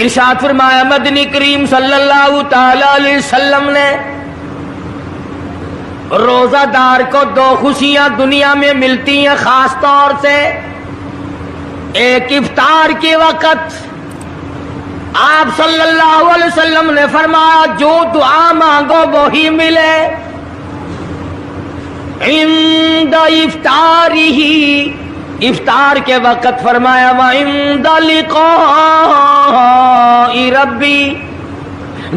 ارشاد فرمایا مدنی کریم صلی اللہ تعالی علیہ وسلم نے روزہ دار کو دو خوشیاں دنیا میں ملتی ہیں خاص طور سے. ایک افطار کے وقت آپ صلی اللہ علیہ وسلم نے فرمایا جو دعا مانگو وہی ملے. عند افطارہ، افطار کے وقت فرمایا وعند لقاء ربی.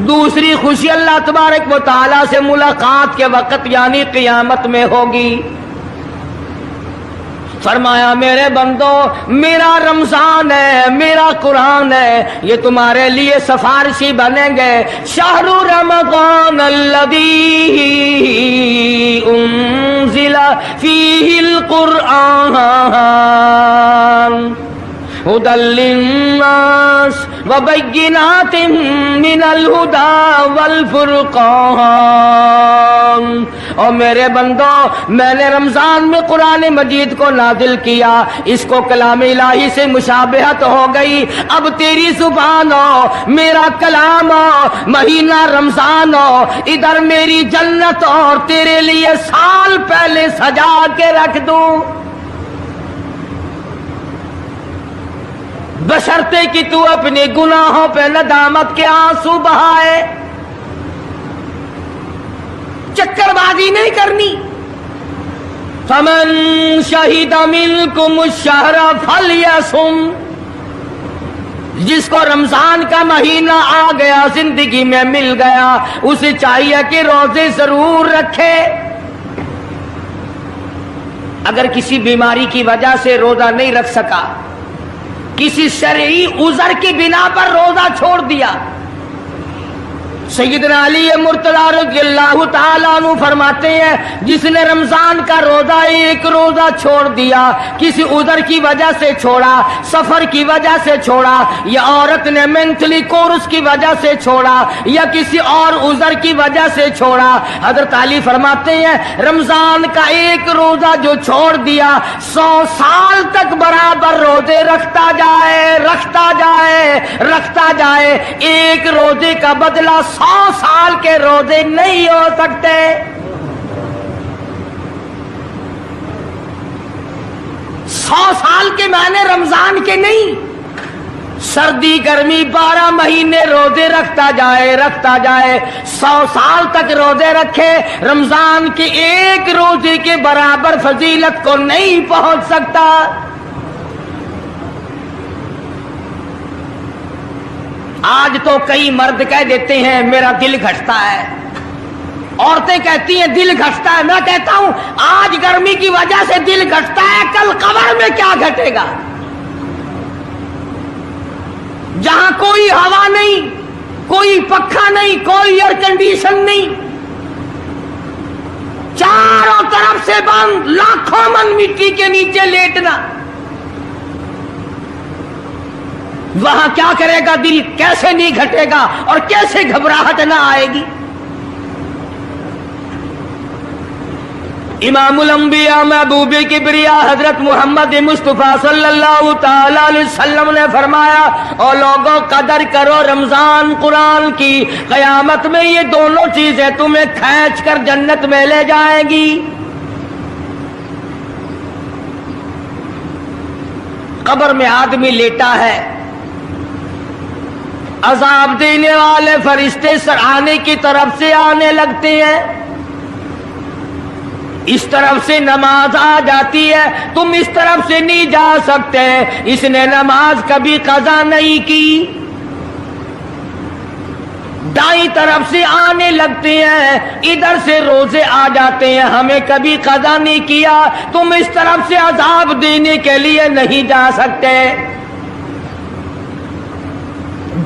دوسری خوشی اللہ تبارک و تعالی سے ملاقات کے وقت یعنی قیامت میں ہوگی. فرمایا میرے بندو میرا رمضان ہے، میرا قرآن ہے، یہ تمہارے لیے سفارشی بنیں گے. شہر رمضان الذی انزل فیہ القرآن ہدی للناس وبینات من الہدی والفرقان. اور میرے بندو میں نے رمضان میں قرآن مجید کو نازل کیا، اس کو کلام الہی سے مشابہت ہو گئی. اب تیری زبان ہو، میرا کلام ہو، مہینہ رمضان ہو، ادھر میری جنت اور تیرے لیے سال پہلے سجا کے رکھ دوں، بشرطے کہ تو اپنے گناہوں پہ ندامت کے آنسو بہائے. چکر بازی نہیں کرنی. فمن شہد منکم الشہر فلیصم. جس کو رمضان کا مہینہ آ گیا، زندگی میں مل گیا، اسے چاہیے کہ روزے ضرور رکھے. اگر کسی بیماری کی وجہ سے روزہ نہیں رکھ سکا، کسی شرعی عذر کی بنا پر روزہ چھوڑ دیا، سیدنا علی مرتضی رضی اللہ تعالیٰ عنہ فرماتے ہیں جس نے رمضان کا روزہ ایک روزہ چھوڑ دیا، کسی عذر کی وجہ سے چھوڑا، سفر کی وجہ سے چھوڑا، یا عورت نے مینٹلی کورس کی وجہ سے چھوڑا، یا کسی اور عذر کی وجہ سے چھوڑا، حضرت علی فرماتے ہیں رمضان کا ایک روزہ جو چھوڑ دیا 100 سال تک برابر روزے رکھتا جائے، رکھتا جائے، رکھتا جائے، ایک روزے کا بدلہ 100 سال کے روزے نہیں ہو سکتے. 100 سال کے معنی رمضان کے نہیں. سردی گرمی 12 مہینے روزے رکھتا جائے، رکھتا جائے، 100 سال تک روزے رکھے، رمضان کے ایک روزے کے برابر فضیلت کو نہیں پہنچ سکتا. آج تو کئی مرد کہہ دیتے ہیں میرا دل گھٹتا ہے، عورتیں کہتی ہیں دل گھٹتا ہے. میں کہتا ہوں آج گرمی کی وجہ سے دل گھٹتا ہے، کل قبر میں کیا گھٹے گا؟ جہاں کوئی ہوا نہیں، کوئی پنکھا نہیں، کوئی ایئر کنڈیشن نہیں، چاروں طرف سے بند، لاکھوں من مٹی کے نیچے لیٹنا، وہاں کیا کرے گا دل؟ کیسے نہیں گھٹے گا اور کیسے گھبراہٹ نہ آئے گی؟ امام الانبیاء محبوب کبریا حضرت محمد مصطفیٰ صلی اللہ تعالی علیہ وسلم نے فرمایا اور لوگوں قدر کرو رمضان قرآن کی، قیامت میں یہ دونوں چیزیں تمہیں کھینچ کر جنت میں لے جائیں گی. قبر میں آدمی لیٹا ہے، عذاب دینے والے فرشتے سرانے کی طرف سے آنے لگتے ہیں، اس طرف سے نماز آ جاتی ہے، تم اس طرف سے نہیں جا سکتے، اس نے نماز کبھی قضا نہیں کی. دائیں طرف سے آنے لگتے ہیں، ادھر سے روزے آ جاتے ہیں، ہمیں کبھی قضا نہیں کیا، تم اس طرف سے عذاب دینے کے لیے نہیں جا سکتے.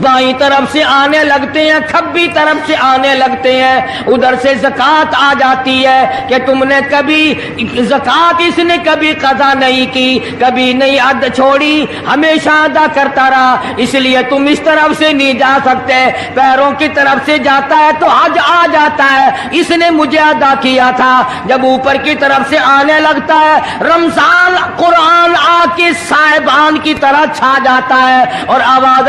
بائیں طرف سے آنے لگتے ہیں، کھبی طرف سے آنے لگتے ہیں، ادھر سے زکوٰۃ آ جاتی ہے کہ تم نے کبھی زکوٰۃ اس نے کبھی قضا نہیں کی، کبھی نہیں ادا چھوڑی، ہمیشہ ادا کرتا رہا، اس لیے تم اس طرف سے نہیں جا سکتے. پیروں کی طرف سے جاتا ہے تو حج آ جاتا ہے، اس نے مجھے ادا کیا تھا. جب اوپر کی طرف سے آنے لگتا ہے، رمضان قرآن آ کے صاحبان کی طرح چھا جاتا ہے اور آواز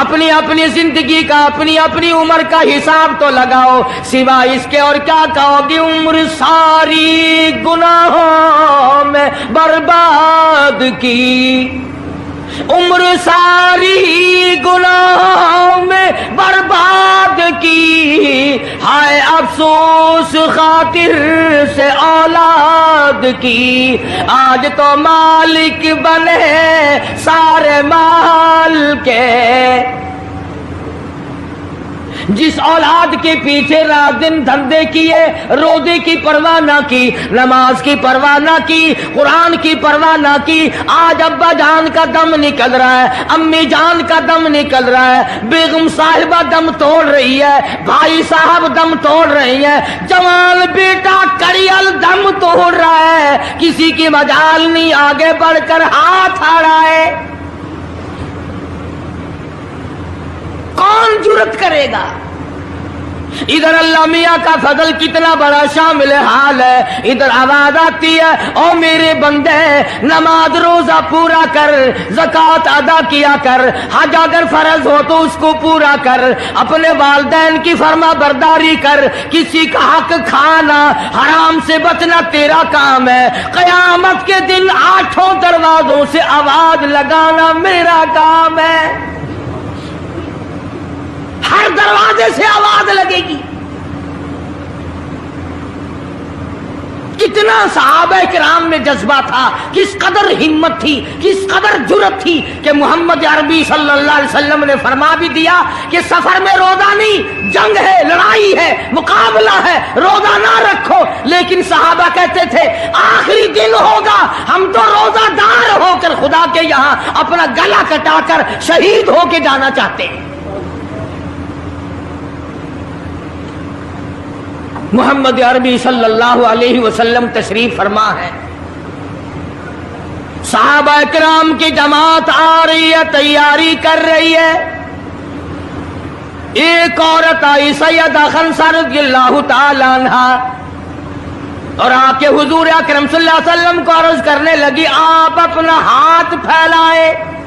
اپنی اپنی زندگی کا اپنی اپنی عمر کا حساب تو لگاؤ، سوا اس کے اور کیا کہو گی؟ عمر ساری گناہوں میں برباد کی، عمر ساری گناہوں میں برباد کی، ہائے افسوس خاطر سے اولاد کی، آج تو مالک بنے سارے مال کے، جس اولاد کے پیچھے رات دن دھندے کیے، روزے کی پرواہ نہ کی، نماز کی پرواہ نہ کی، قرآن کی پرواہ نہ کی، آج ابا جان کا دم نکل رہا ہے، امی جان کا دم نکل رہا ہے، بیگم صاحبہ دم توڑ رہی ہے، بھائی صاحب دم توڑ رہی ہے، جوان بیٹا کڑیل دم توڑ رہا ہے، کسی کی مجال نہیں آگے بڑھ کر ہاتھ آ رہا ہے، کون جرت کرے گا؟ ادھر اللہ میاں کا فضل کتنا بڑا شامل حال ہے، ادھر آواز آتی ہے او میرے بندے نماز روزہ پورا کر، زکوٰۃ ادا کیا کر، حج اگر فرض ہو تو اس کو پورا کر، اپنے والدین کی فرما برداری کر، کسی کا حق کھانا حرام سے بچنا تیرا کام ہے، قیامت کے دن 8 دروازوں سے آواز لگانا میرا کام ہے، ہر دروازے سے آواز لگے گی۔ کتنا صحابہ کرام میں جذبہ تھا، کس قدر ہمت تھی، کس قدر جرت تھی کہ محمد عربی صلی اللہ علیہ وسلم نے فرما بھی دیا کہ سفر میں روزہ نہیں، جنگ ہے، لڑائی ہے، مقابلہ ہے، روزہ نہ رکھو، لیکن صحابہ کہتے تھے آخری دن ہوگا ہم تو روزہ دار ہو کر خدا کے یہاں اپنا گلا کٹا کر شہید ہو کے جانا چاہتے ہیں۔ محمد عربی صلی اللہ علیہ وسلم تشریف فرما ہے، صحابہ کرام کی جماعت آ رہی ہے، تیاری کر رہی ہے، ایک عورت آئی سیدہ خنسہ رضی اللہ تعالی عنہا اور آ کے حضور اکرم صلی اللہ علیہ وسلم کو عرض کرنے لگی آپ اپنا ہاتھ پھیلائیں۔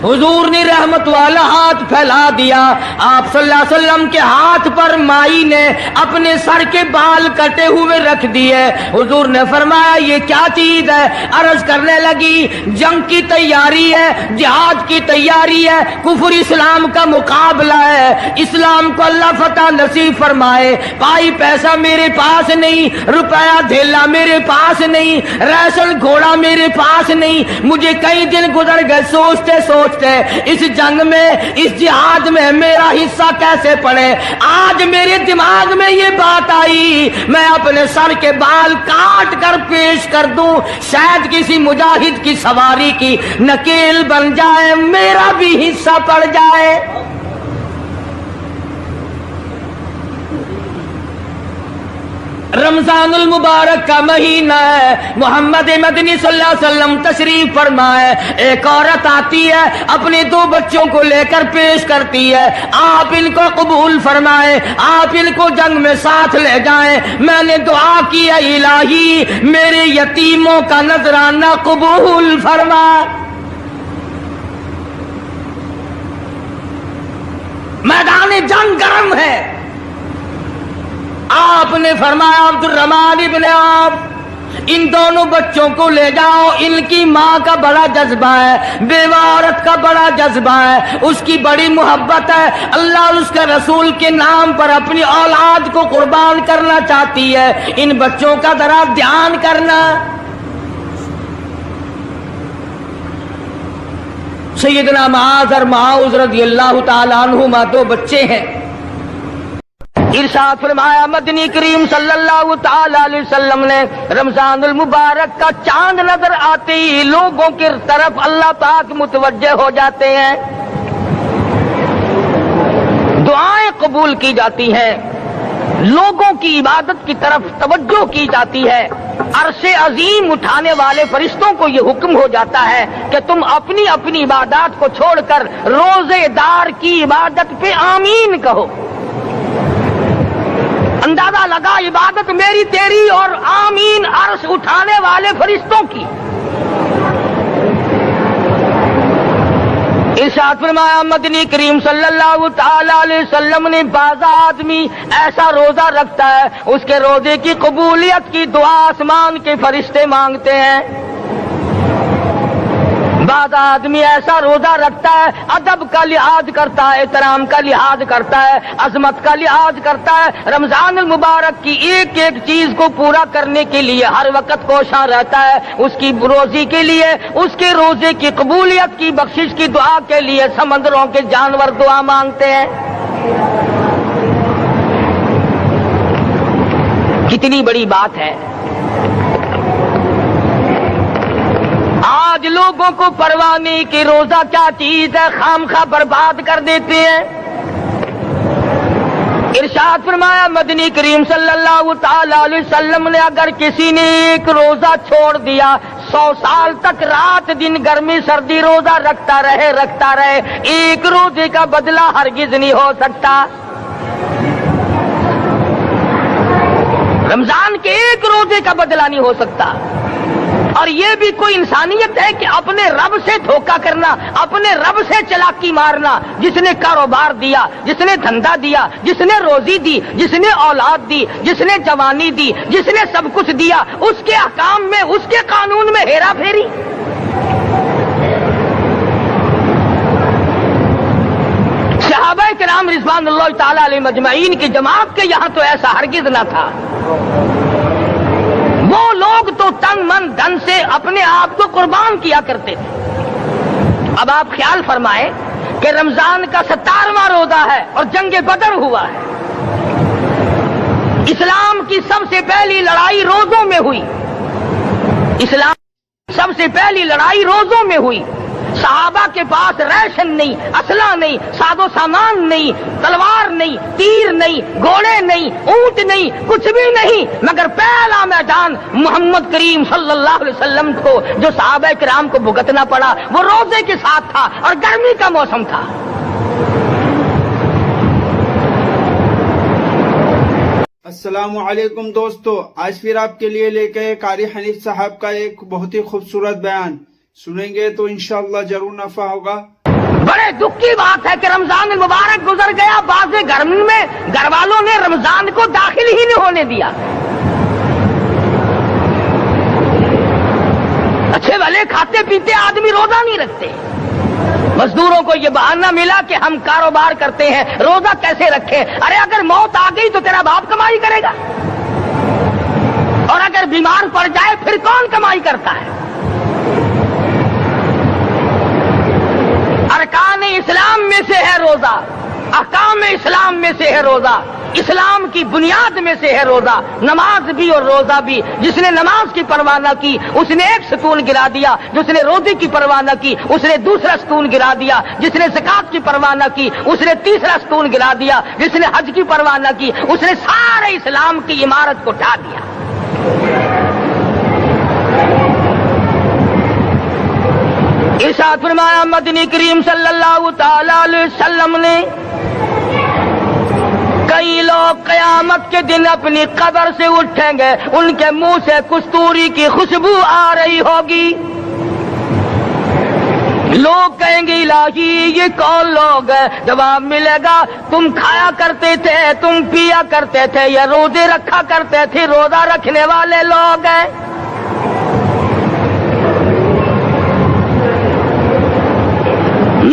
حضور نے رحمت والا ہاتھ پھیلا دیا، آپ صلی اللہ علیہ وسلم کے ہاتھ پر مائی نے اپنے سر کے بال کٹے ہوئے رکھ دیے، حضور نے فرمایا یہ کیا چیز ہے؟ عرض کرنے لگی جنگ کی تیاری ہے، جہاد کی تیاری ہے، کفر اسلام کا مقابلہ ہے، اسلام کو اللہ فتح نصیب فرمائے، پائی پیسہ میرے پاس نہیں، روپیہ دھیلا میرے پاس نہیں، ریشن گھوڑا میرے پاس نہیں، مجھے کئی دن گزر گئے سوچتے اس جنگ میں اس جہاد میں میرا حصہ کیسے پڑے، آج میرے دماغ میں یہ بات آئی میں اپنے سر کے بال کاٹ کر پیش کر دوں، شاید کسی مجاہد کی سواری کی نکیل بن جائے، میرا بھی حصہ پڑ جائے۔ رمضان المبارک کا مہینہ ہے، محمد مدنی صلی اللہ علیہ وسلم تشریف فرمائے، ایک عورت آتی ہے اپنے 2 بچوں کو لے کر پیش کرتی ہے، آپ ان کو قبول فرمائے، آپ ان کو جنگ میں ساتھ لے جائیں، میں نے دعا کی ہے الہی میرے یتیموں کا نذرانہ قبول فرما۔ میدان جنگ گرم ہے، آپ نے فرمایا عبد الرحمن ابن عوف ان دونوں بچوں کو لے جاؤ، ان کی ماں کا بڑا جذبہ ہے، بیوہ عورت کا بڑا جذبہ ہے، اس کی بڑی محبت ہے، اللہ اور اس کے رسول کے نام پر اپنی اولاد کو قربان کرنا چاہتی ہے، ان بچوں کا ذرا دھیان کرنا۔ سیدنا معاذ اور معاذ رضی اللہ تعالی عنہما 2 بچے ہیں، ارشاد فرمایا مدنی کریم صلی اللہ تعالی علیہ وسلم نے رمضان المبارک کا چاند نظر آتے ہی لوگوں کی طرف اللہ پاک متوجہ ہو جاتے ہیں، دعائیں قبول کی جاتی ہیں، لوگوں کی عبادت کی طرف توجہ کی جاتی ہے، عرش عظیم اٹھانے والے فرشتوں کو یہ حکم ہو جاتا ہے کہ تم اپنی اپنی عبادات کو چھوڑ کر روزے دار کی عبادت پہ آمین کہو۔ اندازہ لگا عبادت میری تیری اور آمین عرش اٹھانے والے فرشتوں کی۔ ارشاد فرمایا مدنی کریم صلی اللہ تعالی علیہ وسلم نے بعض آدمی ایسا روزہ رکھتا ہے اس کے روزے کی قبولیت کی دعا آسمان کے فرشتے مانگتے ہیں. بعض آدمی ایسا روزہ رکھتا ہے ادب کا لحاظ کرتا ہے, احترام کا لحاظ کرتا ہے, عظمت کا لحاظ کرتا ہے, رمضان المبارک کی ایک ایک چیز کو پورا کرنے کے لیے ہر وقت کوشاں رہتا ہے. اس کی روزی کے لیے, اس کے روزے کی قبولیت کی بخشش کی دعا کے لیے سمندروں کے جانور دعا مانگتے ہیں. کتنی بڑی بات ہے. آج لوگوں کو پرواہ نہیں کہ روزہ کیا چیز ہے, خام خواہ برباد کر دیتے ہیں. ارشاد فرمایا مدنی کریم صلی اللہ تعالی علیہ وسلم نے اگر کسی نے ایک روزہ چھوڑ دیا 100 سال تک رات دن گرمی سردی روزہ رکھتا رہے ایک روزے کا بدلہ ہرگز نہیں ہو سکتا. رمضان کے ایک روزے کا بدلہ نہیں ہو سکتا. اور یہ بھی کوئی انسانیت ہے کہ اپنے رب سے دھوکہ کرنا, اپنے رب سے چلاکی مارنا. جس نے کاروبار دیا, جس نے دھندا دیا, جس نے روزی دی, جس نے اولاد دی, جس نے جوانی دی, جس نے سب کچھ دیا, اس کے احکام میں, اس کے قانون میں ہیرا پھیری. صحابہ کرام رضوان اللہ تعالی علیہ مجمعین کی جماعت کے یہاں تو ایسا ہرگز نہ تھا. وہ لوگ تو تن من دھن سے اپنے آپ کو قربان کیا کرتے تھے. اب آپ خیال فرمائیں کہ رمضان کا 17واں روزہ ہے اور جنگ بدر ہوا ہے. اسلام کی سب سے پہلی لڑائی روزوں میں ہوئی. اسلام سب سے پہلی لڑائی روزوں میں ہوئی. صحابہ کے پاس ریشن نہیں, اسلحہ نہیں, ساز و سامان نہیں, تلوار نہیں, تیر نہیں, گھوڑے نہیں, اونٹ نہیں, کچھ بھی نہیں, مگر پہلا میدان محمد کریم صلی اللہ علیہ وسلم کو جو صحابہ کرام کو بھگتنا پڑا وہ روزے کے ساتھ تھا اور گرمی کا موسم تھا. السلام علیکم دوستو, آج پھر آپ کے لیے لے کے قاری حنیف صاحب کا ایک بہت ہی خوبصورت بیان سنیں گے تو انشاءاللہ ضرور نفع ہوگا. بڑے دکھ کی بات ہے کہ رمضان المبارک گزر گیا, بعض گھر میں گھر والوں نے رمضان کو داخل ہی نہیں ہونے دیا. اچھے بھلے کھاتے پیتے آدمی روزہ نہیں رکھتے. مزدوروں کو یہ بہانہ ملا کہ ہم کاروبار کرتے ہیں, روزہ کیسے رکھیں. ارے اگر موت آ گئی تو تیرا باپ کمائی کرے گا, اور اگر بیمار پڑ جائے پھر کون کمائی کرتا ہے. ارکان اسلام میں سے ہے روزہ, احکام اسلام میں سے ہے روزہ, اسلام کی بنیاد میں سے ہے روزہ. نماز بھی اور روزہ بھی. جس نے نماز کی پرواہ نہ کی اس نے ایک ستون گرا دیا, جس نے روزے کی پرواہ نہ کی اس نے دوسرا ستون گرا دیا, جس نے زکات کی پرواہ نہ کی اس نے تیسرا ستون گرا دیا, جس نے حج کی پرواہ نہ کی اس نے سارے اسلام کی عمارت کو ڈھا دیا. ارشاد فرمایا مدنی کریم صلی اللہ تعالی علیہ وسلم نے کئی لوگ قیامت کے دن اپنی قبر سے اٹھیں گے, ان کے منہ سے کستوری کی خوشبو آ رہی ہوگی. لوگ کہیں گے الہی یہ کون لوگ ہیں؟ جواب ملے گا تم کھایا کرتے تھے, تم پیا کرتے تھے, یا روزے رکھا کرتے تھے, روزہ رکھنے والے لوگ ہیں.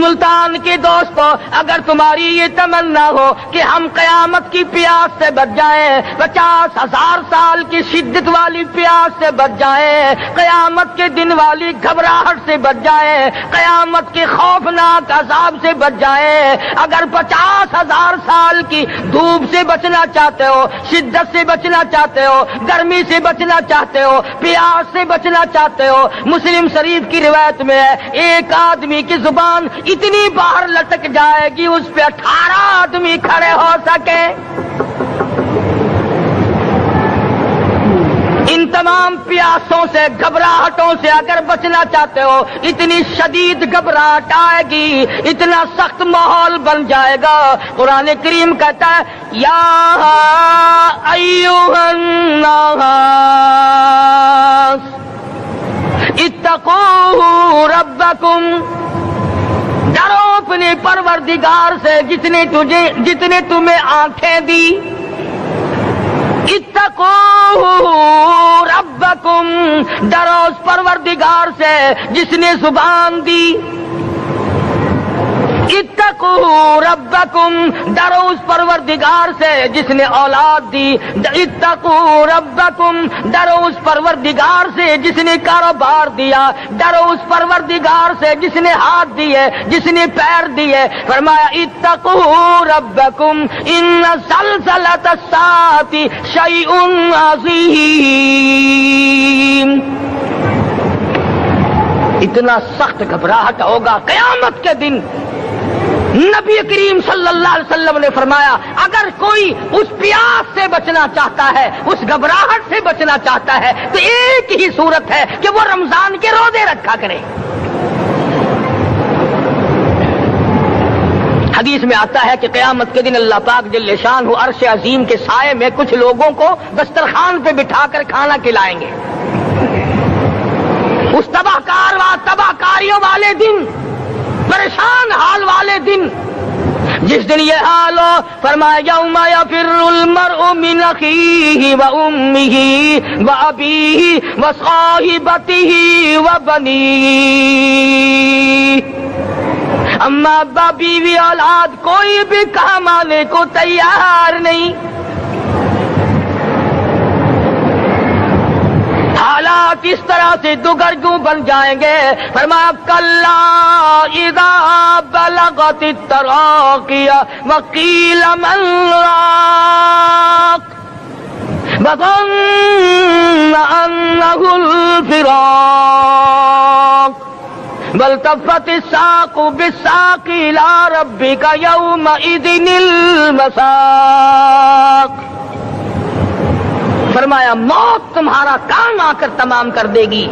ملتان کے دوستو, اگر تمہاری یہ تمنا ہو کہ ہم قیامت کی پیاس سے بچ جائیں, 50,000 سال کی شدت والی پیاس سے بچ جائیں, قیامت کے دن والی گھبراہٹ سے بچ جائیں, قیامت کے خوفناک عذاب سے بچ جائیں, اگر 50,000 سال کی دھوپ سے بچنا چاہتے ہو, شدت سے بچنا چاہتے ہو, گرمی سے بچنا چاہتے ہو, پیاس سے بچنا چاہتے ہو, مسلم شریف کی روایت میں ہے ایک آدمی کی زبان اتنی باہر لٹک جائے گی اس پہ 18 آدمی کھڑے ہو سکے. ان تمام پیاسوں سے, گھبراہٹوں سے اگر بچنا چاہتے ہو, اتنی شدید گھبراہٹ آئے گی, اتنا سخت ماحول بن جائے گا. قرآن کریم کہتا ہے یا ایھا الناس اتقوا ربکم, ڈرو اپنے پروردگار سے جتنے تمہیں آنکھیں دی. اتقوا ربکم، ڈرو اس پروردگار سے جس نے زبان دی. اتقوا ربکم، ڈرو اس پروردگار سے جس نے اولاد دی. اتقوا ربکم، ڈرو اس پروردگار سے جس نے کاروبار دیا. ڈرو اس پروردگار سے جس نے ہاتھ دیے، جس نے پیر دیے. فرمایا اتقوا ربکم ان زلزلۃ الساعۃ شیء عظیم. اتنا سخت گھبراہٹ ہوگا قیامت کے دن. نبی کریم صلی اللہ علیہ وسلم نے فرمایا اگر کوئی اس پیاس سے بچنا چاہتا ہے، اس گھبراہٹ سے بچنا چاہتا ہے، تو ایک ہی صورت ہے کہ وہ رمضان کے روزے رکھا کرے. حدیث میں آتا ہے کہ قیامت کے دن اللہ پاک جل شانہ عرش عظیم کے سائے میں کچھ لوگوں کو دسترخوان پہ بٹھا کر کھانا کھلائیں گے. اس تباہ کاریوں والے دن، پریشان حال والے دن، جس دن یہ حال ہو، فرمایا یوم یفر المرء من اخیہ وامہ وابیہ وصاحبتہ وبنیہ. اما ابا بیوی اولاد کوئی بھی کام آنے کو تیار نہیں. حالات اس طرح سے دگرگوں بن جائیں گے. فرمایا کلا اذا بلغت التراقی وقیل من راق وظن انہ الفراق والتفت الساق بالساق الى ربک یومئذ المساق. فرمایا موت تمہارا کام آ کر تمام کر دے گی.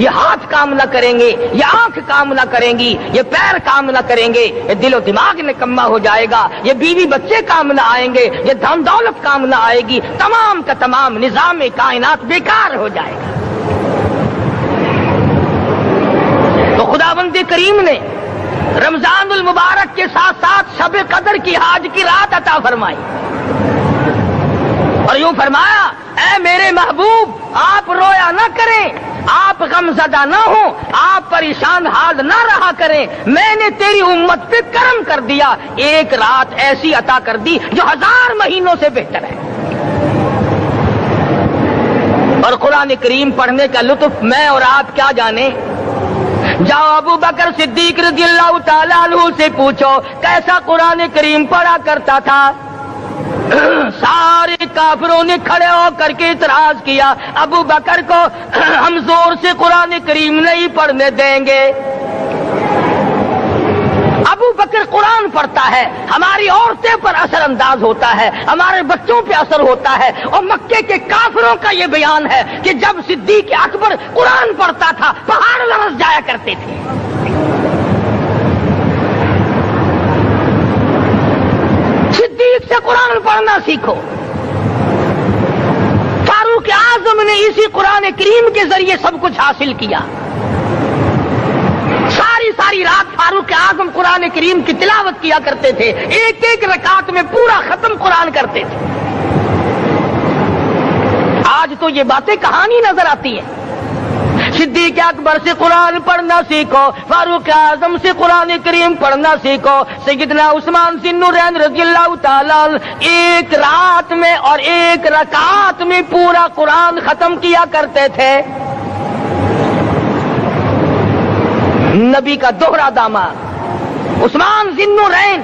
یہ ہاتھ کام نہ کریں گے، یہ آنکھ کام نہ کریں گی، یہ پیر کام نہ کریں گے، یہ دل و دماغ نکما ہو جائے گا، یہ بیوی بچے کام نہ آئیں گے، یہ دھن دولت کام نہ آئے گی. تمام کا تمام نظام کائنات بیکار ہو جائے گا. تو خداوند کریم نے رمضان المبارک کے ساتھ ساتھ شب قدر کی حاج کی رات عطا فرمائی اور یوں فرمایا اے میرے محبوب آپ رویا نہ کریں، آپ غم زدہ نہ ہوں، آپ پریشان حال نہ رہا کریں. میں نے تیری امت پہ کرم کر دیا، ایک رات ایسی عطا کر دی جو 1000 مہینوں سے بہتر ہے. اور قرآن کریم پڑھنے کا لطف میں اور آپ کیا جانیں. جاؤ ابو بکر صدیق رضی اللہ تعالیٰ عنہ سے پوچھو کیسا قرآن کریم پڑھا کرتا تھا. سارے کافروں نے کھڑے ہو کر کے اعتراض کیا ابو بکر کو ہم زور سے قرآن کریم نہیں پڑھنے دیں گے. ابو بکر قرآن پڑھتا ہے، ہماری عورتیں پر اثر انداز ہوتا ہے، ہمارے بچوں پہ اثر ہوتا ہے. اور مکے کے کافروں کا یہ بیان ہے کہ جب صدیق اکبر قرآن پڑھتا تھا پہاڑ لرز جایا کرتے تھے. صدیق سے قرآن پڑھنا سیکھو. فاروق اعظم نے اسی قرآن کریم کے ذریعے سب کچھ حاصل کیا. ساری رات فاروق اعظم قرآن کریم کی تلاوت کیا کرتے تھے، ایک ایک رکعت میں پورا ختم قرآن کرتے تھے. آج تو یہ باتیں کہانی نظر آتی ہیں. صدیق اکبر سے قرآن پڑھنا سیکھو، فاروق اعظم سے قرآن کریم پڑھنا سیکھو. سیدنا عثمان ذی النورین رضی اللہ تعالیٰ ایک رات میں اور ایک رکعت میں پورا قرآن ختم کیا کرتے تھے. نبی کا دوہرا داماد عثمان ذی النورین،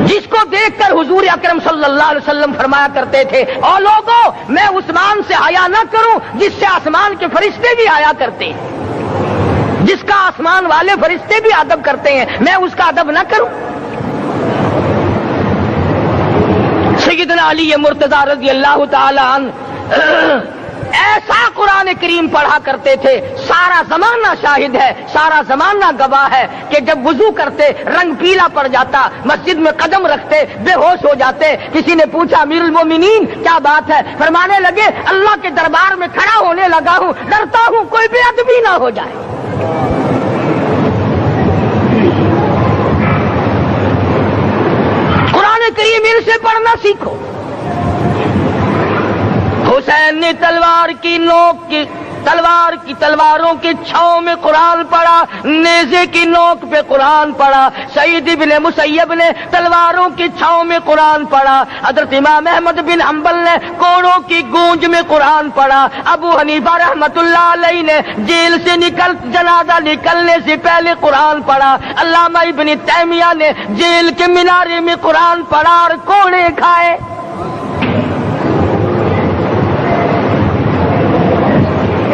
جس کو دیکھ کر حضور اکرم صلی اللہ علیہ وسلم فرمایا کرتے تھے اور لوگوں میں عثمان سے حیا نہ کروں جس سے آسمان کے فرشتے بھی حیا کرتے ہیں، جس کا آسمان والے فرشتے بھی ادب کرتے ہیں، میں اس کا ادب نہ کروں. سیدنا علی مرتضی رضی اللہ تعالی عنہ ایسا قرآن کریم پڑھا کرتے تھے، سارا زمانہ شاہد ہے، سارا زمانہ گواہ ہے کہ جب وضو کرتے رنگ پیلا پڑ جاتا، مسجد میں قدم رکھتے بے ہوش ہو جاتے. کسی نے پوچھا امیر المومنین کیا بات ہے؟ فرمانے لگے اللہ کے دربار میں کھڑا ہونے لگا ہوں، ڈرتا ہوں کوئی بے ادبی نہ ہو جائے. کریم ان سے پڑھنا سیکھو۔ حسین نے تلواروں کی چھاؤں میں قرآن پڑھا، نیزے کی نوک پہ قرآن پڑھا۔ سعید بن مسیب نے تلواروں کی چھاؤں میں قرآن پڑھا۔ حضرت امام احمد بن حنبل نے کوڑوں کی گونج میں قرآن پڑھا۔ ابو حنیفہ رحمت اللہ علیہ نے جیل سے جنازہ نکلنے سے پہلے قرآن پڑھا۔ علامہ ابن تیمیہ نے جیل کے مینارے میں قرآن پڑھا اور کوڑے کھائے۔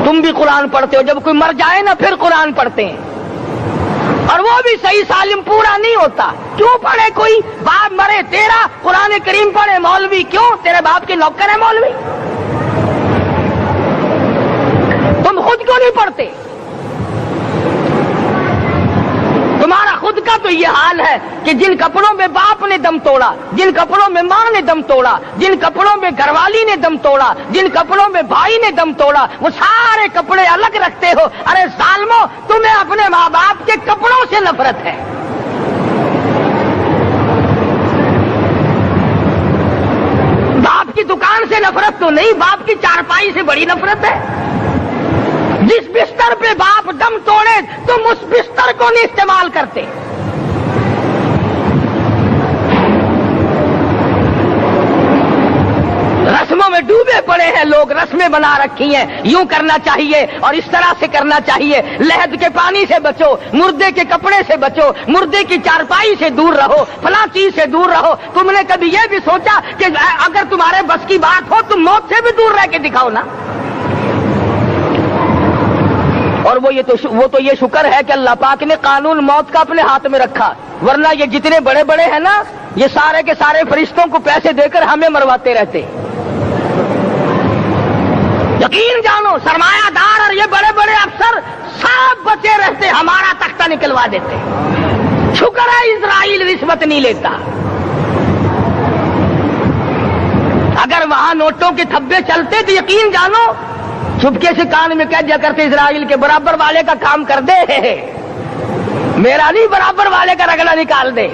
تم بھی قرآن پڑھتے ہو، جب کوئی مر جائے نا پھر قرآن پڑھتے ہیں، اور وہ بھی صحیح سالم پورا نہیں ہوتا۔ کیوں پڑھے؟ کوئی باپ مرے تیرا قرآن کریم پڑھے مولوی، کیوں؟ تیرے باپ کے نوکر ہے مولوی؟ تم خود کیوں نہیں پڑھتے؟ تمہارا خود کا تو یہ حال ہے کہ جن کپڑوں میں باپ نے دم توڑا، جن کپڑوں میں ماں نے دم توڑا، جن کپڑوں میں گھر والی نے دم توڑا، جن کپڑوں میں بھائی نے دم توڑا، وہ سارے کپڑے الگ رکھتے ہو۔ ارے ظالمو، تمہیں اپنے ماں باپ کے کپڑوں سے نفرت ہے۔ باپ کی دکان سے نفرت تو نہیں، باپ کی چارپائی سے بڑی نفرت ہے۔ جس بستر پہ باپ دم توڑے تم اس بستر کو نہیں استعمال کرتے۔ رسموں میں ڈوبے پڑے ہیں لوگ، رسمیں بنا رکھی ہیں، یوں کرنا چاہیے اور اس طرح سے کرنا چاہیے، لہد کے پانی سے بچو، مردے کے کپڑے سے بچو، مردے کی چارپائی سے دور رہو، فلاں چیز سے دور رہو۔ تم نے کبھی یہ بھی سوچا کہ اگر تمہارے بس کی بات ہو تم موت سے بھی دور رہ کے دکھاؤ نا؟ اور وہ تو یہ شکر ہے کہ اللہ پاک نے قانون موت کا اپنے ہاتھ میں رکھا، ورنہ یہ جتنے بڑے بڑے ہیں نا، یہ سارے کے سارے فرشتوں کو پیسے دے کر ہمیں مرواتے رہتے۔ یقین جانو، سرمایہ دار اور یہ بڑے بڑے افسر سب بچے رہتے، ہمارا تختہ نکلوا دیتے۔ شکر ہے اسرائیل رشوت نہیں لیتا۔ اگر وہاں نوٹوں کے تھبے چلتے تو یقین جانو چپکے سے کان میں کہہ دیا کرتے اسرائیل کے برابر والے کا کام کر دے، میرا نہیں، برابر والے کا رگڑا نکال دے۔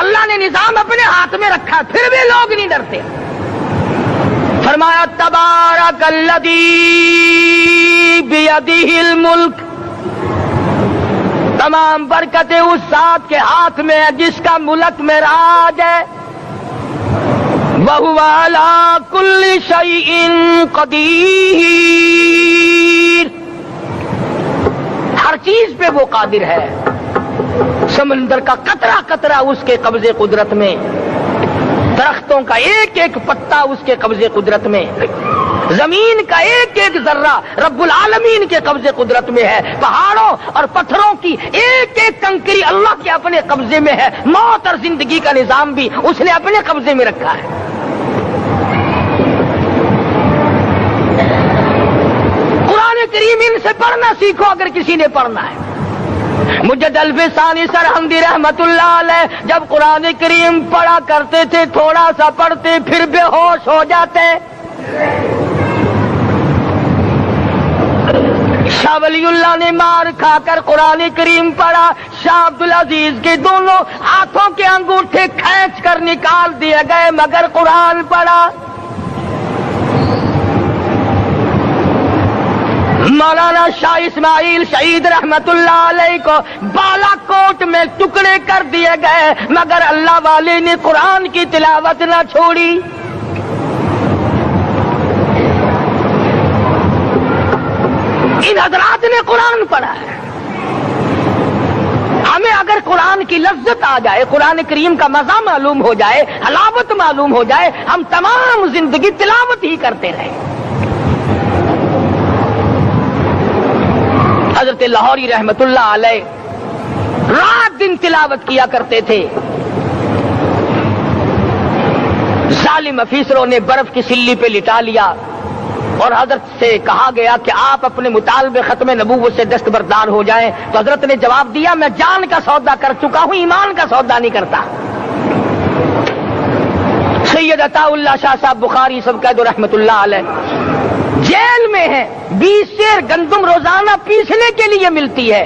اللہ نے نظام اپنے ہاتھ میں رکھا، پھر بھی لوگ نہیں ڈرتے۔ فرمایا تبارک الذی بیدہ الملک، تمام برکتیں اس ذات کے ہاتھ میں ہے جس کا ملک میں راج ہے۔ وَهُوَ عَلَى كُلِّ شَيْءٍ قَدِيرٌ، ہر چیز پہ وہ قادر ہے۔ سمندر کا قطرہ قطرہ اس کے قبضے قدرت میں، درختوں کا ایک ایک پتا اس کے قبضے قدرت میں، زمین کا ایک ایک ذرہ رب العالمین کے قبضے قدرت میں ہے، پہاڑوں اور پتھروں کی ایک ایک کنکری اللہ کے اپنے قبضے میں ہے، موت اور زندگی کا نظام بھی اس نے اپنے قبضے میں رکھا ہے۔ قرآن کریم ان سے پڑھنا سیکھو اگر کسی نے پڑھنا ہے۔ مجد الفسانی سرہندی رحمت اللہ علیہ جب قرآن کریم پڑھا کرتے تھے، تھوڑا سا پڑھتے پھر بے ہوش ہو جاتے۔ شاہ ولی اللہ نے مار کھا کر قرآن کریم پڑھا، شاہ عبدالعزیز کے دونوں ہاتھوں کے انگوٹھے کھینچ کر نکال دیے گئے مگر قرآن پڑھا۔ مولانا شاہ اسماعیل شہید رحمت اللہ علیہ کو بالا کوٹ میں ٹکڑے کر دیے گئے مگر اللہ والے نے قرآن کی تلاوت نہ چھوڑی۔ ان حضرات نے قرآن پڑھا ہے۔ ہمیں اگر قرآن کی لذت آ جائے، قرآن کریم کا مزہ معلوم ہو جائے، حلاوت معلوم ہو جائے، ہم تمام زندگی تلاوت ہی کرتے رہیں۔ حضرت لاہوری رحمت اللہ علیہ رات دن تلاوت کیا کرتے تھے۔ ظالم افیسروں نے برف کی سلی پہ لٹا لیا اور حضرت سے کہا گیا کہ آپ اپنے مطالبے ختم نبوت سے دستبردار ہو جائیں، تو حضرت نے جواب دیا میں جان کا سودا کر چکا ہوں، ایمان کا سودا نہیں کرتا۔ سید عطا اللہ شاہ صاحب بخاری سب کہہ دو رحمت اللہ علیہ جیل میں ہے، 20 سیر گندم روزانہ پیسنے کے لیے ملتی ہے،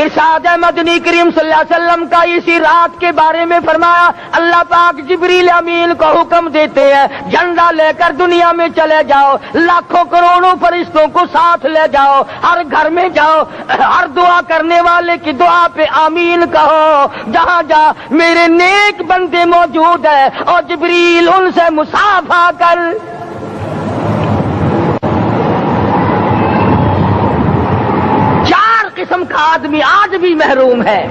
ارشاد مدنی کریم صلی اللہ علیہ وسلم کا اسی رات کے بارے میں فرمایا، اللہ پاک جبریل امین کو حکم دیتے ہیں جھنڈا لے کر دنیا میں چلے جاؤ، لاکھوں کروڑوں فرشتوں کو ساتھ لے جاؤ، ہر گھر میں جاؤ، ہر دعا کرنے والے کی دعا پہ آمین کہو، جہاں جا میرے نیک بندے موجود ہیں، اور جبریل ان سے مصافحہ کر۔ قسم کا آدمی آج بھی محروم ہے،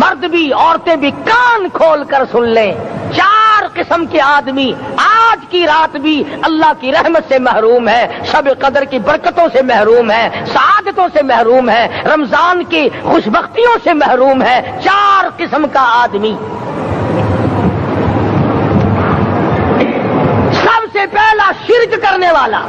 مرد بھی عورتیں بھی کان کھول کر سن لیں، 4 قسم کے آدمی آج کی رات بھی اللہ کی رحمت سے محروم ہے، شب قدر کی برکتوں سے محروم ہے، سعادتوں سے محروم ہے، رمضان کی خوشبختیوں سے محروم ہے۔ 4 قسم کا آدمی۔ سب سے پہلا شرک کرنے والا،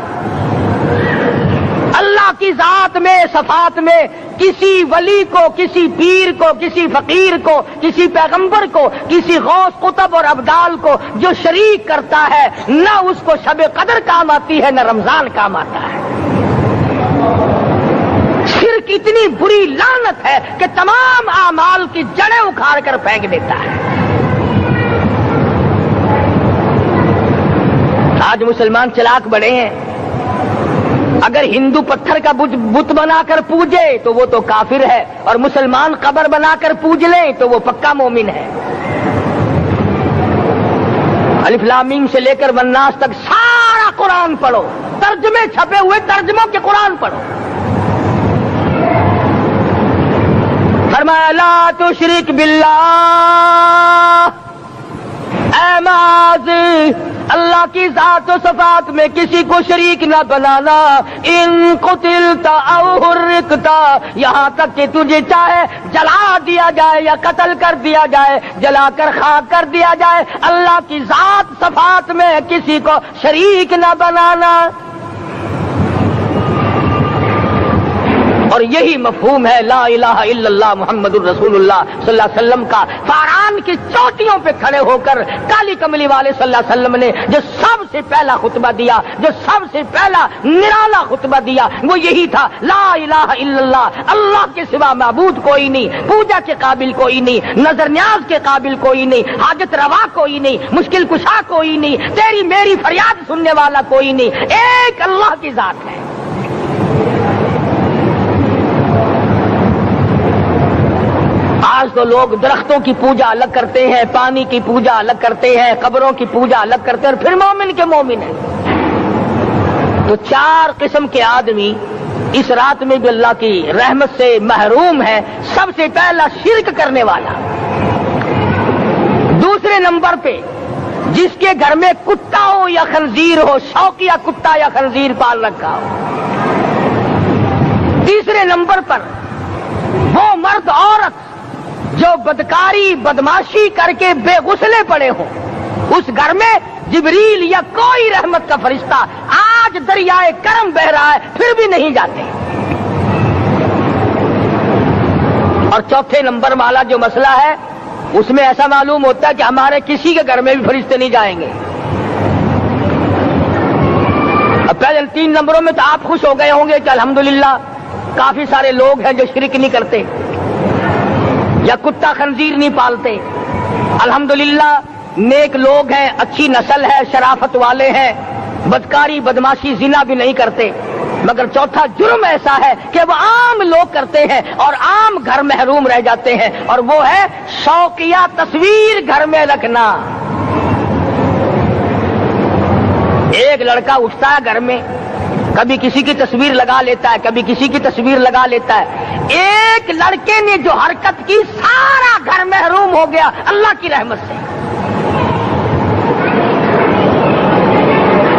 اللہ کی ذات میں صفات میں کسی ولی کو، کسی پیر کو، کسی فقیر کو، کسی پیغمبر کو، کسی غوث قطب اور ابدال کو جو شریک کرتا ہے، نہ اس کو شب قدر کام آتی ہے، نہ رمضان کام آتا ہے۔ شرک اتنی بری لعنت ہے کہ تمام اعمال کی جڑیں اکھاڑ کر پھینک دیتا ہے۔ آج مسلمان چلاک بڑے ہیں، اگر ہندو پتھر کا بت بنا کر پوجے تو وہ تو کافر ہے، اور مسلمان قبر بنا کر پوج لیں تو وہ پکا مومن ہے۔ الف لام میم سے لے کر والناس تک سارا قرآن پڑھو، ترجمے چھپے ہوئے ترجموں کے قرآن پڑھو۔ فرمایا لا تشرک باللہ، اے ماضی اللہ کی ذات و صفات میں کسی کو شریک نہ بنانا۔ ان قتلت او حرقتا، یہاں تک کہ تجھے چاہے جلا دیا جائے یا قتل کر دیا جائے، جلا کر خاک کر دیا جائے، اللہ کی ذات صفات میں کسی کو شریک نہ بنانا۔ اور یہی مفہوم ہے لا الہ الا اللہ محمد الرسول اللہ صلی اللہ علیہ وسلم کا۔ فاران کی چوٹیوں پہ کھڑے ہو کر کالی کملی والے صلی اللہ علیہ وسلم نے جو سب سے پہلا خطبہ دیا، جو سب سے پہلا نرالا خطبہ دیا، وہ یہی تھا لا الہ الا اللہ، اللہ کے سوا معبود کوئی نہیں، پوجا کے قابل کوئی نہیں، نظر نیاز کے قابل کوئی نہیں، حاجت روا کوئی نہیں، مشکل کشا کوئی نہیں، تیری میری فریاد سننے والا کوئی نہیں، ایک اللہ کی ذات ہے۔ آج تو لوگ درختوں کی پوجا الگ کرتے ہیں، پانی کی پوجا الگ کرتے ہیں، قبروں کی پوجا الگ کرتے ہیں، اور پھر مومن کے مومن ہیں۔ تو 4 قسم کے آدمی اس رات میں بھی اللہ کی رحمت سے محروم ہے۔ سب سے پہلا شرک کرنے والا، دوسرے نمبر پہ جس کے گھر میں کتا ہو یا خنزیر ہو، شوقیہ کتا یا خنزیر پال رکھا ہو، تیسرے نمبر پر وہ مرد عورت جو بدکاری بدماشی کر کے بے غسلے پڑے ہوں، اس گھر میں جبریل یا کوئی رحمت کا فرشتہ آج دریائے کرم بہ رہا ہے پھر بھی نہیں جاتے۔ اور چوتھے نمبر والا جو مسئلہ ہے اس میں ایسا معلوم ہوتا ہے کہ ہمارے کسی کے گھر میں بھی فرشتے نہیں جائیں گے۔ اب پہلے 3 نمبروں میں تو آپ خوش ہو گئے ہوں گے کہ الحمدللہ کافی سارے لوگ ہیں جو شرک نہیں کرتے یا کتا خنزیر نہیں پالتے، الحمدللہ نیک لوگ ہیں، اچھی نسل ہے، شرافت والے ہیں، بدکاری بدماشی زنا بھی نہیں کرتے۔ مگر چوتھا جرم ایسا ہے کہ وہ عام لوگ کرتے ہیں اور عام گھر محروم رہ جاتے ہیں، اور وہ ہے شوقیہ تصویر گھر میں رکھنا۔ ایک لڑکا اٹھتا ہے گھر میں، کبھی کسی کی تصویر لگا لیتا ہے، کبھی کسی کی تصویر لگا لیتا ہے۔ ایک لڑکے نے جو حرکت کی سارا گھر محروم ہو گیا اللہ کی رحمت سے۔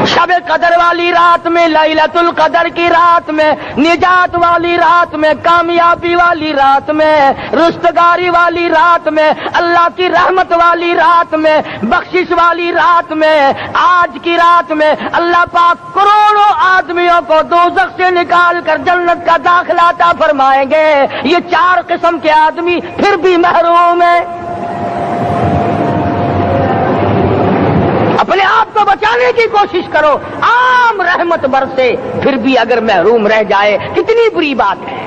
شب قدر والی رات میں، لیلۃ القدر کی رات میں، نجات والی رات میں، کامیابی والی رات میں، رستگاری والی رات میں، اللہ کی رحمت والی رات میں، بخشش والی رات میں، آج کی رات میں اللہ پاک کروڑوں آدمیوں کو دوزخ سے نکال کر جنت کا داخلہ عطا فرمائیں گے۔ یہ 4 قسم کے آدمی پھر بھی محروم ہیں۔ اپنے آپ کو بچانے کی کوشش کرو، عام رحمت برسے پھر بھی اگر محروم رہ جائے کتنی بری بات ہے۔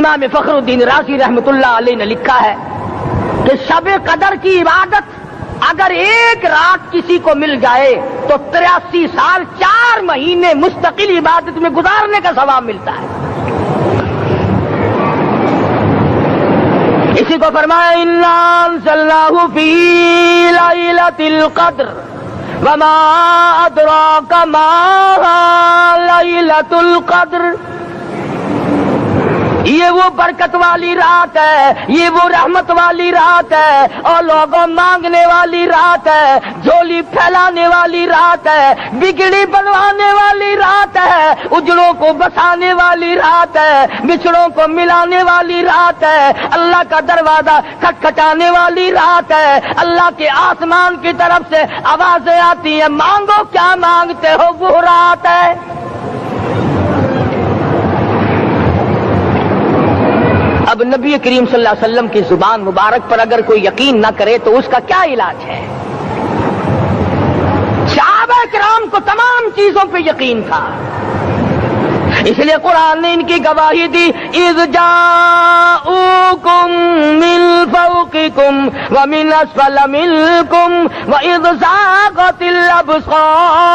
امام فخر الدین رازی رحمت اللہ علیہ نے لکھا ہے کہ شب قدر کی عبادت اگر ایک رات کسی کو مل جائے تو 83 سال 4 مہینے مستقل عبادت میں گزارنے کا ثواب ملتا ہے. اسی کو فرمایا اِنَّا أَنزَلْنَاهُ فِي لَيْلَةِ الْقَدْرِ وَمَا أَدْرَاكَ مَا لَيْلَةُ الْقَدْرِ. یہ وہ برکت والی رات ہے, یہ وہ رحمت والی رات ہے, اور لوگوں مانگنے والی رات ہے, جھولی پھیلانے والی رات ہے, بگڑی بنوانے والی رات ہے, اجڑوں کو بسانے والی رات ہے, بچھڑوں کو ملانے والی رات ہے, اللہ کا دروازہ کھٹکھٹانے والی رات ہے, اللہ کے آسمان کی طرف سے آوازیں آتی ہیں مانگو کیا مانگتے ہو, وہ رات ہے. اب نبی کریم صلی اللہ علیہ وسلم کی زبان مبارک پر اگر کوئی یقین نہ کرے تو اس کا کیا علاج ہے؟ صحابہ کرام کو تمام چیزوں پہ یقین تھا, اس لیے قرآن نے ان کی گواہی دی اذ جاءوکم من فوقکم ومن اسفل منکم واذ زاغت الابصار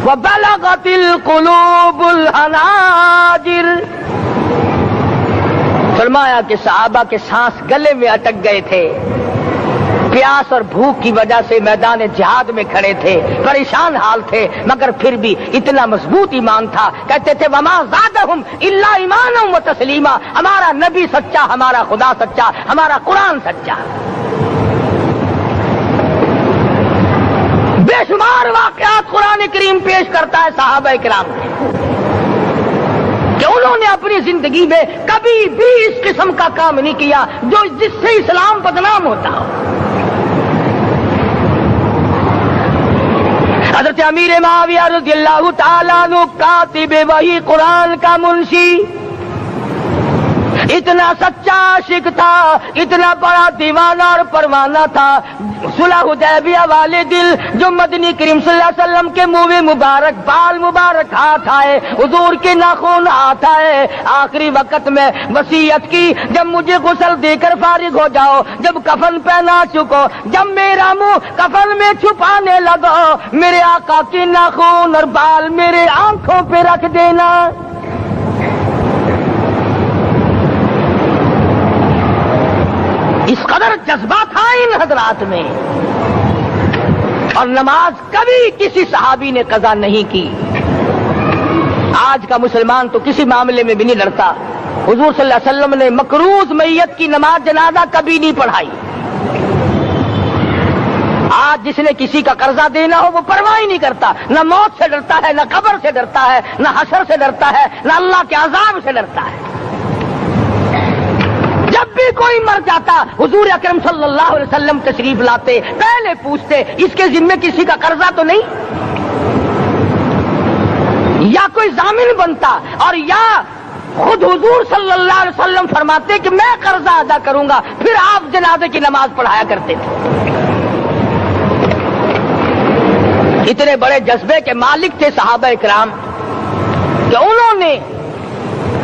وبلغت القلوب الحناجر. فرمایا کہ صحابہ کے سانس گلے میں اٹک گئے تھے, پیاس اور بھوک کی وجہ سے میدان جہاد میں کھڑے تھے, پریشان حال تھے, مگر پھر بھی اتنا مضبوط ایمان تھا. کہتے تھے وما زادہم الا ایمانا و تسلیما, ہمارا نبی سچا, ہمارا خدا سچا, ہمارا قرآن سچا. بے شمار واقعات قرآن کریم پیش کرتا ہے صحابہ کرام نے کہ انہوں نے اپنی زندگی میں کبھی بھی اس قسم کا کام نہیں کیا جس سے اسلام بدنام ہوتا ہو. حضرت امیر معاویہ رضی اللہ تعالیٰ عنہ کاتب وحی قرآن کا منشی, اتنا سچا عاشق تھا, اتنا بڑا دیوانہ اور پروانہ تھا. صلح حدیبیہ والے دل جو مدنی کریم صلی اللہ علیہ وسلم کے منہ مبارک, بال مبارک ہاتھ آئے, حضور کے ناخن ہاتھ آئے, آخری وقت میں وصیت کی جب مجھے غسل دے کر فارغ ہو جاؤ, جب کفن پہنا چکو, جب میرا منہ کفن میں چھپانے لگو, میرے آقا کے ناخن اور بال میرے آنکھوں پہ رکھ دینا. اس قدر جذبہ تھا ان حضرات میں, اور نماز کبھی کسی صحابی نے قضا نہیں کی. آج کا مسلمان تو کسی معاملے میں بھی نہیں ڈرتا. حضور صلی اللہ علیہ وسلم نے مقروض میت کی نماز جنازہ کبھی نہیں پڑھائی. آج جس نے کسی کا قرضہ دینا ہو وہ پرواہ ہی نہیں کرتا, نہ موت سے ڈرتا ہے, نہ قبر سے ڈرتا ہے, نہ حشر سے ڈرتا ہے, نہ اللہ کے عذاب سے ڈرتا ہے. جب بھی کوئی مر جاتا حضور اکرم صلی اللہ علیہ وسلم تشریف لاتے, پہلے پوچھتے اس کے ذمے کسی کا قرضہ تو نہیں, یا کوئی ضامن بنتا, اور یا خود حضور صلی اللہ علیہ وسلم فرماتے کہ میں قرضہ ادا کروں گا, پھر آپ جنازے کی نماز پڑھایا کرتے تھے. اتنے بڑے جذبے کے مالک تھے صحابہ کرام کہ انہوں نے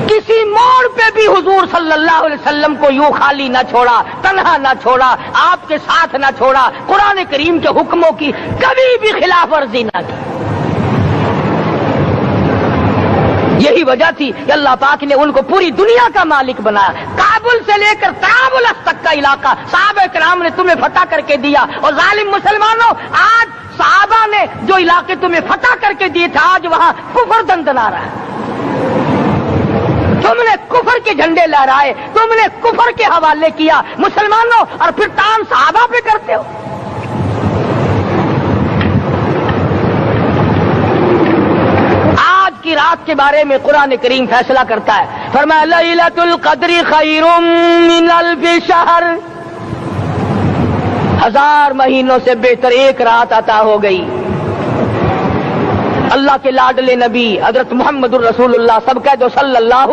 کسی موڑ پہ بھی حضور صلی اللہ علیہ وسلم کو یوں خالی نہ چھوڑا, تنہا نہ چھوڑا, آپ کے ساتھ نہ چھوڑا, قرآن کریم کے حکموں کی کبھی بھی خلاف ورزی نہ کی. یہی وجہ تھی کہ اللہ پاک نے ان کو پوری دنیا کا مالک بنایا. کابل سے لے کر طرابلس تک کا علاقہ صحابہ کرام نے تمہیں فتح کر کے دیا, اور ظالم مسلمانوں آج صحابہ نے جو علاقے تمہیں فتح کر کے دیے تھے آج وہاں کفر دندنا رہا ہے. تم نے کفر کے جھنڈے لہرائے, تم نے کفر کے حوالے کیا مسلمانوں, اور پھر تان صحابہ پہ کرتے ہو. آج کی رات کے بارے میں قرآن کریم فیصلہ کرتا ہے, فرمایا لیلۃ القدر خیر من الف شہر, 1000 مہینوں سے بہتر ایک رات عطا ہو گئی. اللہ کے لاڈلے نبی حضرت محمد الرسول اللہ سب کہہ دو صلی اللہ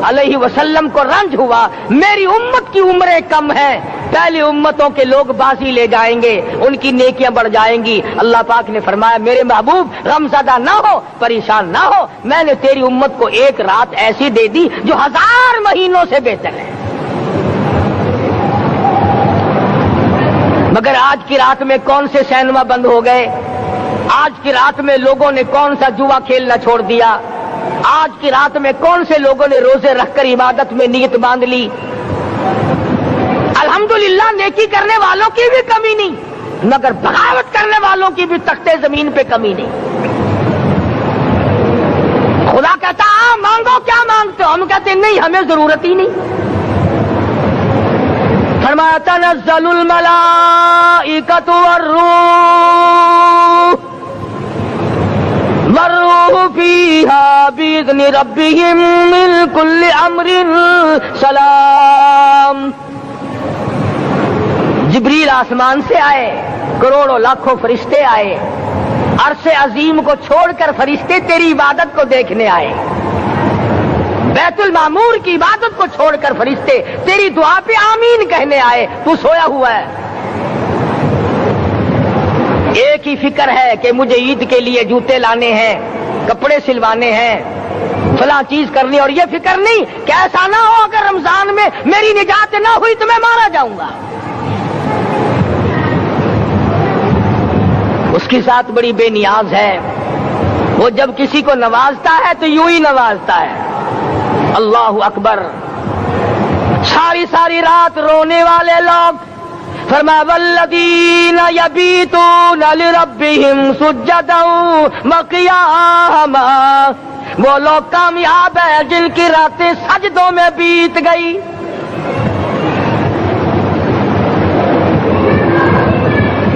علیہ وسلم کو رنج ہوا, میری امت کی عمریں کم ہیں, پہلی امتوں کے لوگ باسی لے جائیں گے, ان کی نیکیاں بڑھ جائیں گی. اللہ پاک نے فرمایا میرے محبوب غمزدہ نہ ہو, پریشان نہ ہو, میں نے تیری امت کو ایک رات ایسی دے دی جو 1000 مہینوں سے بہتر ہے. مگر آج کی رات میں کون سے سینما بند ہو گئے, آج کی رات میں لوگوں نے کون سا جوا کھیلنا چھوڑ دیا, آج کی رات میں کون سے لوگوں نے روزے رکھ کر عبادت میں نیت باندھ لی. الحمدللہ نیکی کرنے والوں کی بھی کمی نہیں, مگر بغاوت کرنے والوں کی بھی تختے زمین پہ کمی نہیں. خدا کہتا مانگو کیا مانگتے ہو, ہم کہتے نہیں ہمیں ضرورت ہی نہیں. فرمایا تنزل الملائکۃ والروح فیہا بإذن ربہم من کل امر سلام. جبریل آسمان سے آئے, کروڑوں لاکھوں فرشتے آئے, عرش عظیم کو چھوڑ کر فرشتے تیری عبادت کو دیکھنے آئے, بیت المعمور کی عبادت کو چھوڑ کر فرشتے تیری دعا پہ آمین کہنے آئے. تو سویا ہوا ہے, ایک ہی فکر ہے کہ مجھے عید کے لیے جوتے لانے ہیں, کپڑے سلوانے ہیں, فلاں چیز کرنی, اور یہ فکر نہیں کہ ایسا نہ ہو اگر رمضان میں میری نجات نہ ہوئی تو میں مارا جاؤں گا. اس کی ذات بڑی بے نیاز ہے, وہ جب کسی کو نوازتا ہے تو یوں ہی نوازتا ہے. اللہ اکبر. ساری ساری رات رونے والے لوگ, فرمایا والذین یبیتون لربہم سجدا وقیاما, وہ لوگ کامیاب ہیں جن کی راتیں سجدوں میں بیت گئی.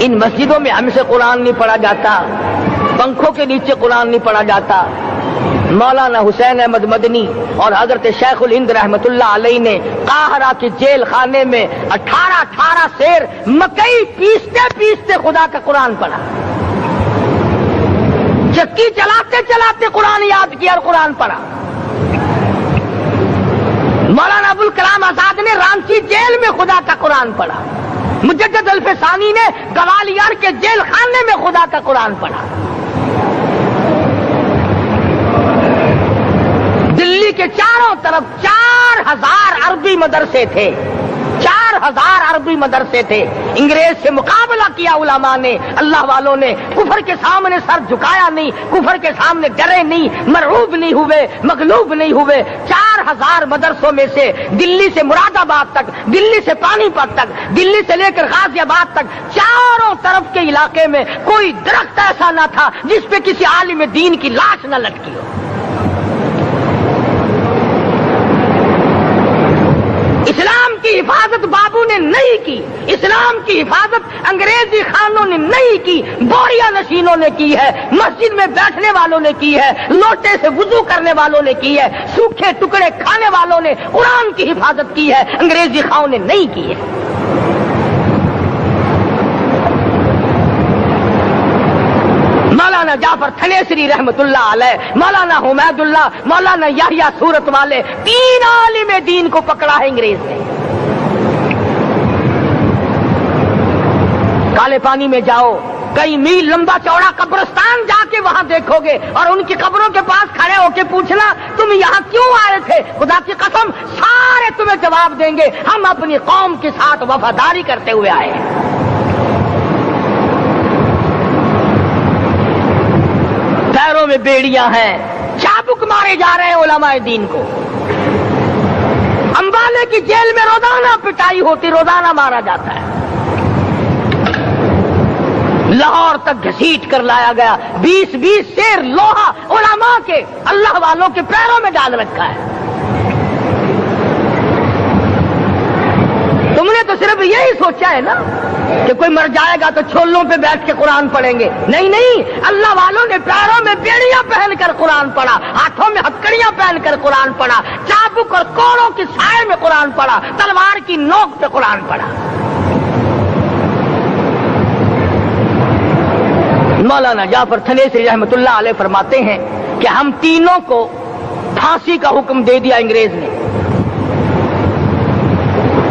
ان مسجدوں میں ہم سے قرآن نہیں پڑھا جاتا, پنکھوں کے نیچے قرآن نہیں پڑھا جاتا. مولانا حسین احمد مدنی اور حضرت شیخ الہند رحمت اللہ علیہ نے قاہرہ کے جیل خانے میں 18 سیر مکئی پیستے پیستے خدا کا قرآن پڑھا. چکی چلاتے چلاتے قرآن یاد کیا اور قرآن پڑھا. مولانا ابوالکلام آزاد نے رانچی جیل میں خدا کا قرآن پڑھا. مجدد الفسانی نے گوالیار کے جیل خانے میں خدا کا قرآن پڑھا. دلی کے چاروں طرف 4000 عربی مدرسے تھے, 4000 عربی مدرسے تھے. انگریز سے مقابلہ کیا علماء نے, اللہ والوں نے. کفر کے سامنے سر جھکایا نہیں, کفر کے سامنے ڈرے نہیں, مرعوب نہیں ہوئے, مغلوب نہیں ہوئے. 4000 مدرسوں میں سے دلی سے مراد آباد تک, دلی سے پانی پت تک, دلی سے لے کر غازی آباد تک, چاروں طرف کے علاقے میں کوئی درخت ایسا نہ تھا جس پہ کسی عالم دین کی لاش نہ لٹکی ہو. اسلام کی حفاظت بابو نے نہیں کی, اسلام کی حفاظت انگریزی خانوں نے نہیں کی, بوریا نشینوں نے کی ہے, مسجد میں بیٹھنے والوں نے کی ہے, لوٹے سے وضو کرنے والوں نے کی ہے, سوکھے ٹکڑے کھانے والوں نے قرآن کی حفاظت کی ہے, انگریزی خانوں نے نہیں کی ہے. مولانا جعفر تھنیسری رحمت اللہ علیہ, مولانا حمید اللہ, مولانا یحییٰ صورت والے, 3 عالم دین کو پکڑا ہے انگریز نے. کالے پانی میں جاؤ, کئی میل لمبا چوڑا قبرستان جا کے وہاں دیکھو گے, اور ان کی قبروں کے پاس کھڑے ہو کے پوچھنا تم یہاں کیوں آئے تھے, خدا کی قسم سارے تمہیں جواب دیں گے ہم اپنی قوم کے ساتھ وفاداری کرتے ہوئے آئے ہیں. پیروں میں بیڑیاں ہیں, چابک مارے جا رہے ہیں علماء دین کو. امبالے کی جیل میں روزانہ پٹائی ہوتی, روزانہ مارا جاتا ہے. لاہور تک گھسیٹ کر لایا گیا, 20 سیر لوہا علماء کے, اللہ والوں کے پیروں میں ڈال رکھا ہے. تم نے تو صرف یہی سوچا ہے نا کہ کوئی مر جائے گا تو چھولوں پہ بیٹھ کے قرآن پڑھیں گے. نہیں نہیں, اللہ والوں نے پیروں میں بیڑیاں پہن کر قرآن پڑھا, ہاتھوں میں ہتکڑیاں پہن کر قرآن پڑھا, چابک اور کوڑوں کی سائے میں قرآن پڑھا, تلوار کی نوک پہ قرآن پڑھا. مولانا جعفر تھنیسری رحمت اللہ علیہ فرماتے ہیں کہ ہم تینوں کو پھانسی کا حکم دے دیا انگریز نے.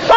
100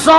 100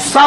100